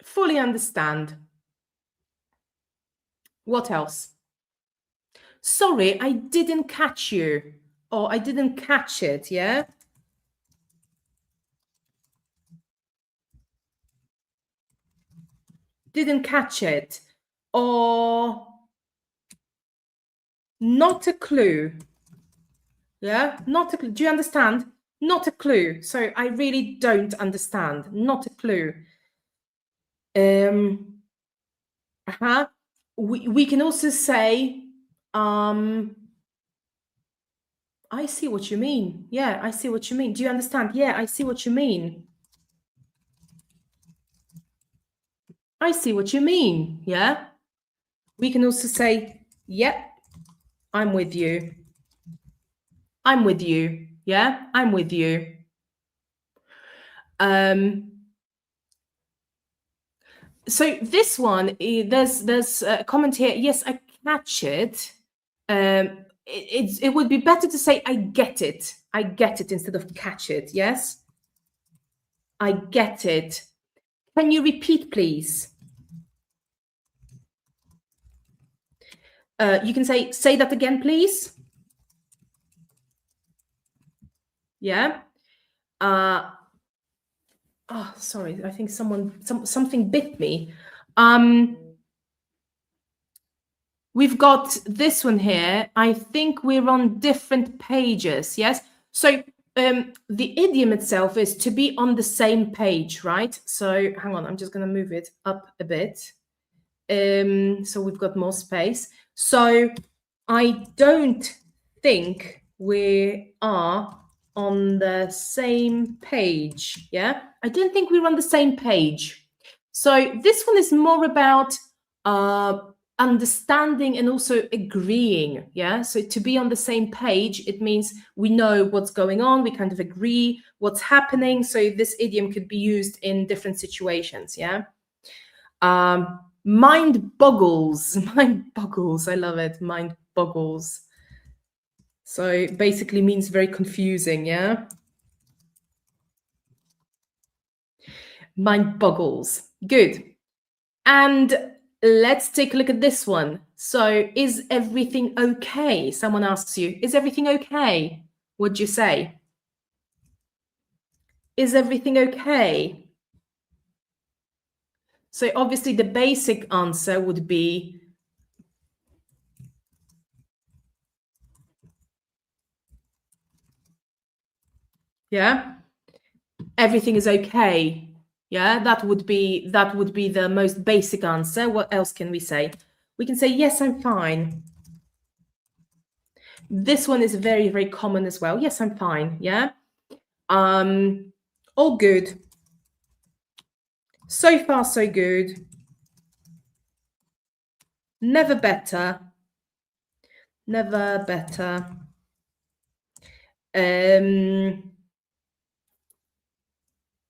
Fully understand. What else? Sorry, I didn't catch you. Or I didn't catch it, yeah? Didn't catch it. Or not a clue. Yeah, not a clue. Do you understand? Not a clue. So I really don't understand. Not a clue. We can also say, I see what you mean. Yeah, I see what you mean. Do you understand? Yeah, I see what you mean. I see what you mean. Yeah. We can also say, yep, I'm with you. I'm with you. Yeah, I'm with you. So this one, there's a comment here. Yes, I catch it. It would be better to say I get it. I get it instead of catch it. Yes, I get it. Can you repeat, please? You can say that again, please. Yeah. Oh, sorry. I think something bit me. We've got this one here. I think we're on different pages. Yes. So the idiom itself is to be on the same page, right? So hang on, I'm just going to move it up a bit. So we've got more space. So I don't think we are on the same page. Yeah, I don't think we're on the same page. So this one is more about understanding and also agreeing. Yeah, so to be on the same page, it means we know what's going on, we kind of agree what's happening. So this idiom could be used in different situations. Yeah. Mind boggles. Mind boggles. I love it. Mind boggles. So basically means very confusing. Yeah. Mind boggles. Good. And let's take a look at this one. So is everything okay? Someone asks you, is everything okay? What'd you say? Is everything okay? So obviously the basic answer would be yeah, everything is okay. Yeah, that would be the most basic answer. What else can we say? We can say yes, I'm fine. This one is very, very common as well. Yes, I'm fine. Yeah. All good. So far, so good. Never better. Never better.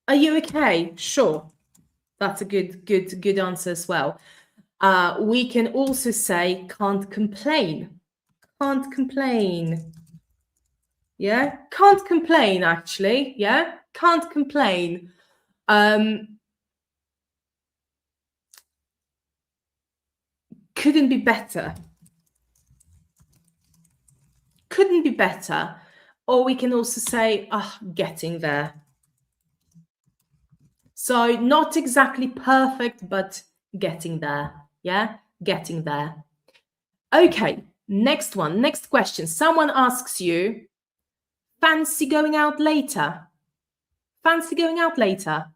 Are you okay? Sure. That's a good answer as well. We can also say can't complain. Can't complain. Yeah, can't complain actually. Yeah, can't complain. Couldn't be better. Couldn't be better. Or we can also say, getting there. So not exactly perfect, but getting there. Yeah, getting there. Okay, next one, next question. Someone asks you, fancy going out later? Fancy going out later?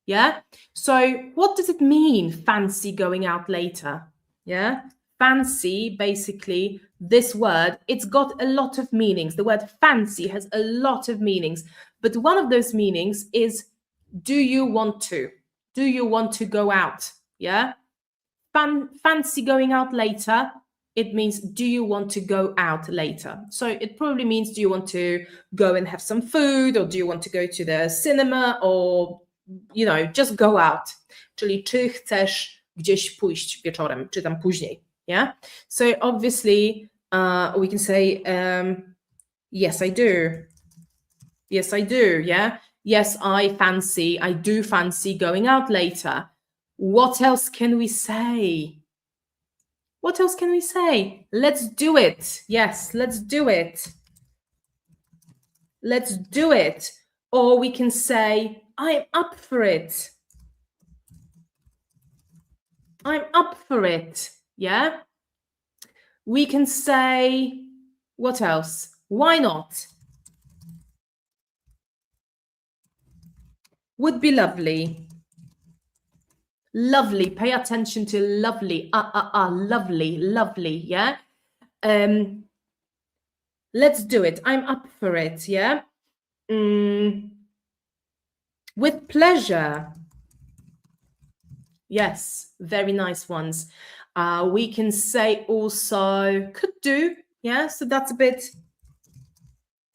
Yeah. So what does it mean, fancy going out later? Yeah. Fancy, basically, this word, it's got a lot of meanings. The word fancy has a lot of meanings. But one of those meanings is, do you want to? Do you want to go out? Yeah. Fancy going out later. It means, do you want to go out later? So it probably means, do you want to go and have some food, or do you want to go to the cinema, or, just go out. Czyli czy chcesz gdzieś pójść wieczorem, czy tam później, yeah? So obviously we can say, yes, I do. Yes, I do, yeah? Yes, I do fancy going out later. What else can we say? What else can we say? Let's do it. Yes, let's do it. Let's do it. Or we can say, I'm up for it. I'm up for it. Yeah. We can say, what else? Why not? Would be lovely. Lovely. Pay attention to lovely. Lovely, lovely. Yeah. Let's do it. I'm up for it. Yeah. With pleasure. Yes, very nice ones. We can say also could do. Yeah, so that's a bit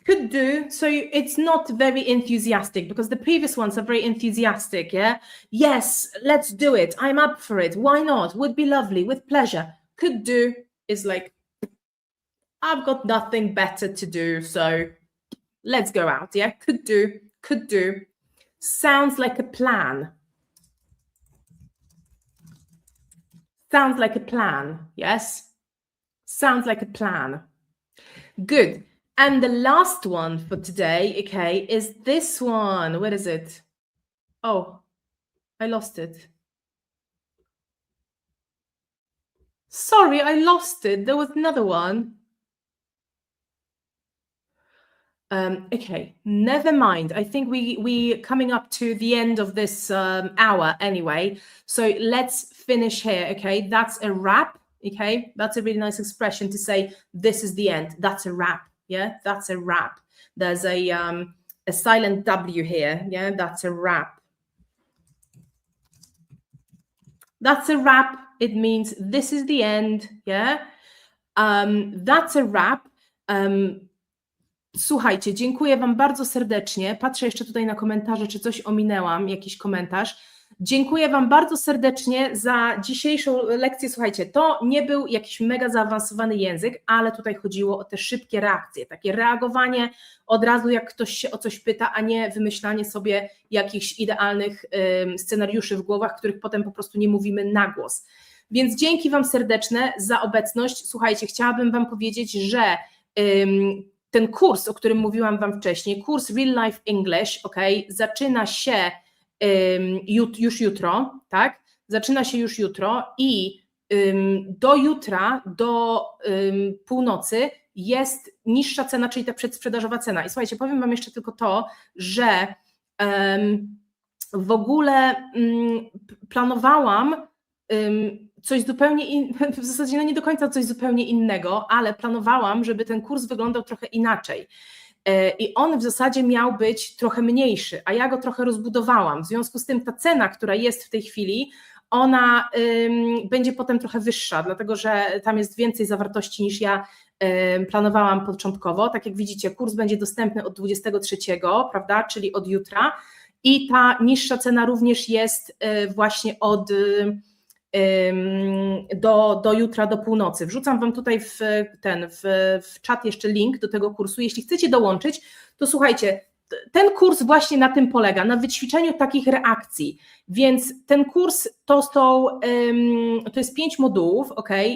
could do. So it's not very enthusiastic because the previous ones are very enthusiastic. Yeah, yes, let's do it. I'm up for it. Why not? Would be lovely. With pleasure. Could do is like, I've got nothing better to do, so let's go out. Yeah, could do. Could do. Sounds like a plan. Sounds like a plan. Yes. Sounds like a plan. Good. And the last one for today, okay, is this one. Where is it? Oh, I lost it. Sorry, I lost it. There was another one. Okay, never mind. I think we coming up to the end of this hour anyway. So let's finish here, okay? That's a wrap, okay? That's a really nice expression to say this is the end. That's a wrap, yeah? That's a wrap. There's a silent W here, yeah? That's a wrap. That's a wrap. It means this is the end, yeah? That's a wrap. Słuchajcie, dziękuję Wam bardzo serdecznie. Patrzę jeszcze tutaj na komentarze, czy coś ominęłam, jakiś komentarz. Dziękuję Wam bardzo serdecznie za dzisiejszą lekcję. Słuchajcie, to nie był jakiś mega zaawansowany język, ale tutaj chodziło o te szybkie reakcje, takie reagowanie od razu, jak ktoś się o coś pyta, a nie wymyślanie sobie jakichś idealnych scenariuszy w głowach, których potem po prostu nie mówimy na głos. Więc dzięki Wam serdeczne za obecność. Słuchajcie, chciałabym Wam powiedzieć, że ten kurs, o którym mówiłam Wam wcześniej, kurs Real Life English, zaczyna się już jutro, tak? Zaczyna się już jutro i do jutra, do północy jest niższa cena, czyli ta przedsprzedażowa cena. I słuchajcie, powiem Wam jeszcze tylko to, że w ogóle planowałam coś zupełnie w zasadzie nie do końca coś zupełnie innego, ale planowałam, żeby ten kurs wyglądał trochę inaczej. I on w zasadzie miał być trochę mniejszy, a ja go trochę rozbudowałam. W związku z tym ta cena, która jest w tej chwili, ona będzie potem trochę wyższa, dlatego że tam jest więcej zawartości niż ja planowałam początkowo. Tak jak widzicie, kurs będzie dostępny od 23, prawda, czyli od jutra i ta niższa cena również jest właśnie do jutra, do północy. Wrzucam Wam tutaj w czat jeszcze link do tego kursu. Jeśli chcecie dołączyć, to słuchajcie, ten kurs właśnie na tym polega, na wyćwiczeniu takich reakcji, więc ten kurs to jest 5 modułów,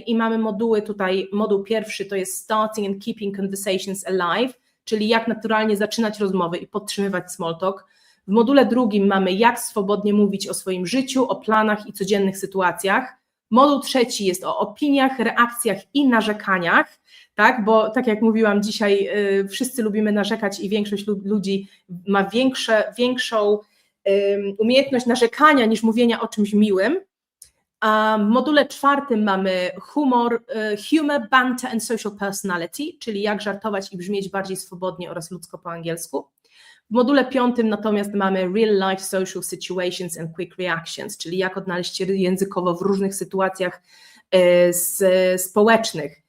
i mamy moduły tutaj, moduł pierwszy to jest Starting and Keeping Conversations Alive, czyli jak naturalnie zaczynać rozmowy i podtrzymywać small talk. W module drugim mamy jak swobodnie mówić o swoim życiu, o planach i codziennych sytuacjach. Moduł trzeci jest o opiniach, reakcjach i narzekaniach, tak, bo tak jak mówiłam dzisiaj, wszyscy lubimy narzekać i większość ludzi ma większą umiejętność narzekania niż mówienia o czymś miłym. A w module czwartym mamy humor, banter and social personality, czyli jak żartować i brzmieć bardziej swobodnie oraz ludzko po angielsku. W module 5 natomiast mamy Real Life Social Situations and Quick Reactions, czyli jak odnaleźć się językowo w różnych sytuacjach społecznych.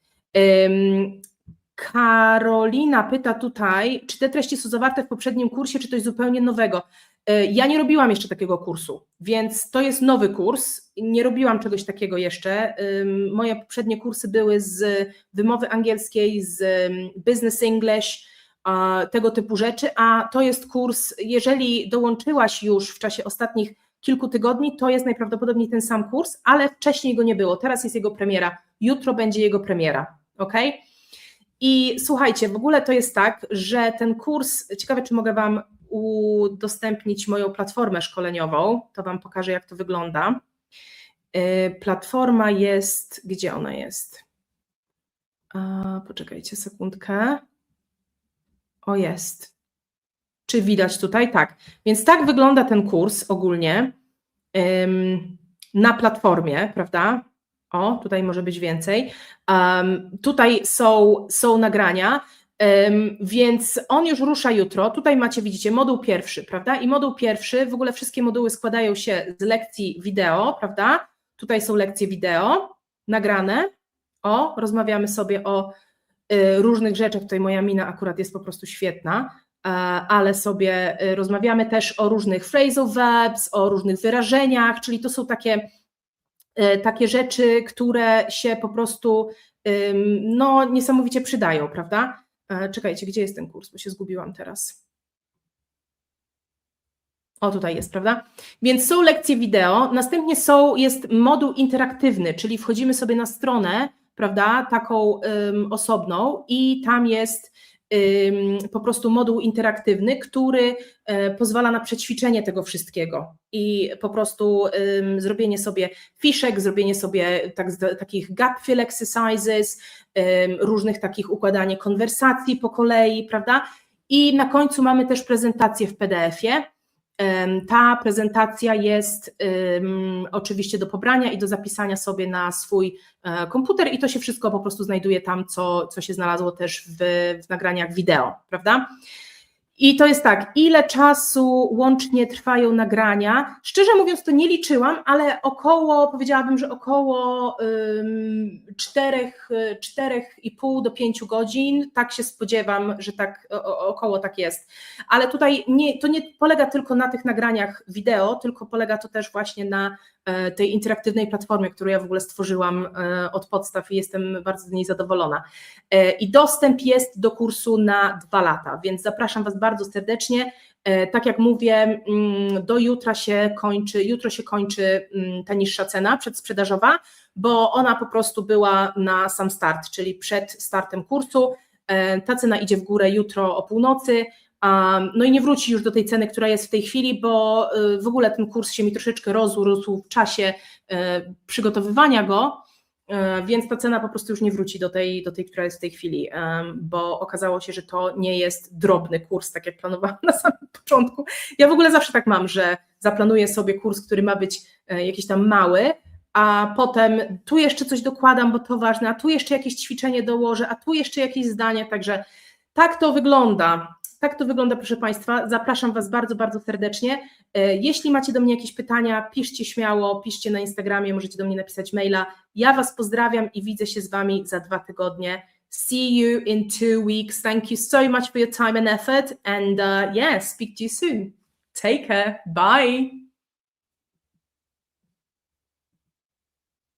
Karolina pyta tutaj, czy te treści są zawarte w poprzednim kursie, czy coś zupełnie nowego. Ja nie robiłam jeszcze takiego kursu, więc to jest nowy kurs, nie robiłam czegoś takiego jeszcze. Moje poprzednie kursy były z wymowy angielskiej, z business English, tego typu rzeczy, a to jest kurs, jeżeli dołączyłaś już w czasie ostatnich kilku tygodni, to jest najprawdopodobniej ten sam kurs, ale wcześniej go nie było, teraz jest jego premiera, jutro będzie jego premiera, I słuchajcie, w ogóle to jest tak, że ten kurs, ciekawe czy mogę Wam udostępnić moją platformę szkoleniową, to Wam pokażę jak to wygląda. Platforma jest, gdzie ona jest? Poczekajcie sekundkę. O, jest. Czy widać tutaj? Tak. Więc tak wygląda ten kurs ogólnie na platformie, prawda? O, tutaj może być więcej. Tutaj są nagrania. Więc on już rusza jutro. Tutaj macie, widzicie, moduł pierwszy, prawda? I moduł pierwszy, w ogóle wszystkie moduły składają się z lekcji wideo, prawda? Tutaj są lekcje wideo nagrane. Rozmawiamy sobie o różnych rzeczach. Tutaj moja mina akurat jest po prostu świetna, ale sobie rozmawiamy też o różnych phrasal verbs, o różnych wyrażeniach, czyli to są takie rzeczy, które się po prostu niesamowicie przydają, prawda? Czekajcie, gdzie jest ten kurs, bo się zgubiłam teraz. Tutaj jest, prawda? Więc są lekcje wideo, następnie jest moduł interaktywny, czyli wchodzimy sobie na stronę, prawda, taką osobną i tam jest po prostu moduł interaktywny, który pozwala na przećwiczenie tego wszystkiego i po prostu zrobienie sobie fiszek, zrobienie sobie takich gap fill exercises, różnych takich układanie konwersacji po kolei, prawda? I na końcu mamy też prezentację w PDF-ie. Ta prezentacja jest oczywiście do pobrania i do zapisania sobie na swój komputer i to się wszystko po prostu znajduje tam, co się znalazło też w nagraniach wideo, prawda? I to jest tak, ile czasu łącznie trwają nagrania? Szczerze mówiąc to nie liczyłam, ale powiedziałabym, że około 4,5 do 5 godzin, tak się spodziewam, że około tak jest. Ale tutaj to nie polega tylko na tych nagraniach wideo, tylko polega to też właśnie na tej interaktywnej platformie, którą ja w ogóle stworzyłam od podstaw i jestem bardzo z niej zadowolona. I dostęp jest do kursu na 2 lata, więc zapraszam Was bardzo serdecznie. Tak jak mówię, jutro się kończy ta niższa cena przedsprzedażowa, bo ona po prostu była na sam start, czyli przed startem kursu. Ta cena idzie w górę jutro o północy, no i nie wróci już do tej ceny, która jest w tej chwili, bo w ogóle ten kurs się mi troszeczkę rozrósł w czasie przygotowywania go, więc ta cena po prostu już nie wróci do tej, która jest w tej chwili, bo okazało się, że to nie jest drobny kurs, tak jak planowałam na samym początku. Ja w ogóle zawsze tak mam, że zaplanuję sobie kurs, który ma być jakiś tam mały, a potem tu jeszcze coś dokładam, bo to ważne, a tu jeszcze jakieś ćwiczenie dołożę, a tu jeszcze jakieś zdanie, także tak to wygląda. Tak to wygląda, proszę Państwa. Zapraszam Was bardzo, bardzo serdecznie. Jeśli macie do mnie jakieś pytania, piszcie śmiało, piszcie na Instagramie, możecie do mnie napisać maila. Ja Was pozdrawiam i widzę się z Wami za 2 tygodnie. See you in 2 weeks. Thank you so much for your time and effort and speak to you soon. Take care. Bye.